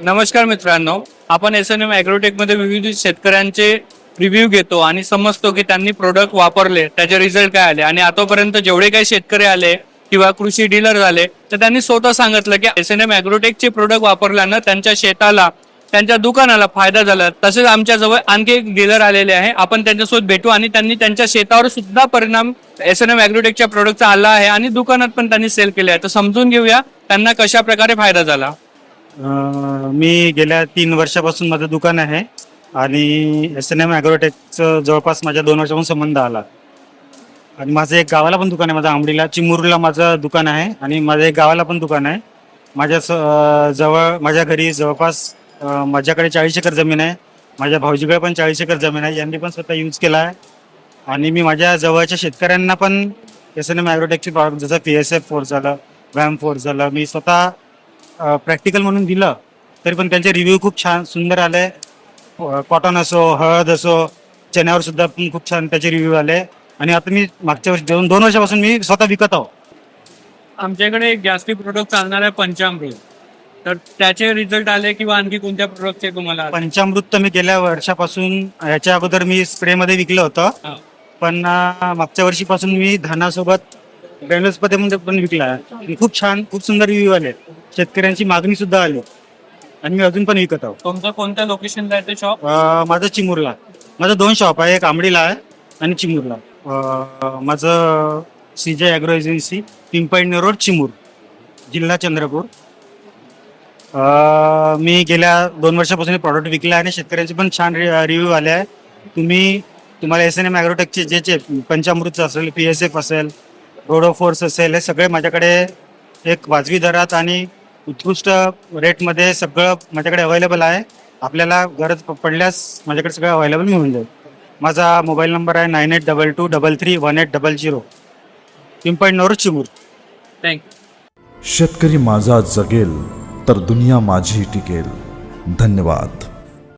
नमस्कार मित्रांनो, आपण SNM ॲग्रोटेक मध्ये विविध शेतकऱ्यांचे रिव्ह्यू घेतो आणि समजतो की त्यांनी प्रोडक्ट वापरले, त्याचे रिझल्ट काय आले आणि आतापर्यंत जेवढे काही शेतकरी आले किंवा कृषी डीलर झाले तर त्यांनी स्वतः सांगितलं की SNM ॲग्रोटेकचे प्रोडक्ट वापरल्यानं त्यांच्या शेताला, त्यांच्या दुकानाला फायदा झाला. तसेच आमच्या जवळ आणखी एक डीलर आलेले आहे, आपण त्यांच्यासोबत भेटू आणि त्यांनी त्यांच्या शेतावर सुद्धा परिणाम SNM ॲग्रोटेकच्या प्रोडक्टचा आला आहे आणि दुकानात पण त्यांनी सेल केले आहे. तर समजून घेऊया त्यांना कशा प्रकारे फायदा झाला. मी गेल्या 3 वर्षापासून माझं दुकान आहे आणि SNM ॲग्रोटेकचं जवळपास माझ्या 2 वर्षापासून संबंध आला. आणि माझं एक गावाला पण दुकान आहे, माझं आंबडीला चिमूरला माझं दुकान आहे आणि माझं एक गावाला पण दुकान आहे. जवळ माझ्या घरी जवळपास माझ्याकडे 40 एकर जमीन आहे, माझ्या भाऊजीकडे पण 40 एकर जमीन आहे. यांनी पण स्वतः यूज केला आहे आणि मी माझ्या जवळच्या शेतकऱ्यांना पण SNM ॲग्रोटेकचे प्रॉडक्ट जसं PSF4 झालं, VAM4 झालं, मी स्वतः प्रॅक्टिकल म्हणून दिलं तरी पण त्यांचे रिव्ह्यू खूप छान सुंदर आले. कॉटन असो, हळद असो, चण्यावर सुद्धा पण खूप छान त्याचे रिव्ह्यू आले. आणि आता मी मागच्या वर्षी 2 वर्षापासून मी स्वतः विकत आहो. आमच्याकडे एक जास्ती प्रोडक्ट चालणार आहे पंचामृत, तर त्याचे रिझल्ट आले किंवा आणखी कोणत्या प्रोडक्टचे तुम्हाला आले? पंचामृत तर मी गेल्या वर्षापासून, याच्या अगोदर मी स्प्रेमध्ये विकलं होतं, पण मागच्या वर्षीपासून मी धानासोबत ग्रॅन्युल्समध्ये पण विकला आहे. खूप छान, खूप सुंदर रिव्ह्यू आले, शेतकऱ्यांची मागणी सुद्धा आली आणि मी अजून पण विकत आहो. तुमचं कोणत्या लोकेशनला आहे ते शॉप? माझं चिमूरला, माझं 2 शॉप आहे, एक आंबडीला आहे आणि चिमूरला. माझं CJ agro agency, Pimpalner road, Chimur, जिल्हा चंद्रपूर. मी गेल्या 2 वर्षापासून हे प्रॉडक्ट विकले आणि शेतकऱ्यांचे पण छान रिव्ह्यू आले आहे. तुम्हाला SNM ॲग्रोटेकचे जे पंचामृत असेल, PSF असेल, रोडोफोर्स असेल, हे सगळे माझ्याकडे एक वाजवी दरात आणि उत्कृष्ट रेटमध्ये सगळं माझ्याकडे अवेलेबल आहे. आपल्याला गरज पडल्यास माझ्याकडे सगळं अवेलेबल मिळून जाईल. माझा मोबाईल नंबर आहे 9822331800, पिंपळनेर, चिमूर. थँक्यू. शेतकरी माझा जगेल तर दुनिया माझी टिकेल. धन्यवाद.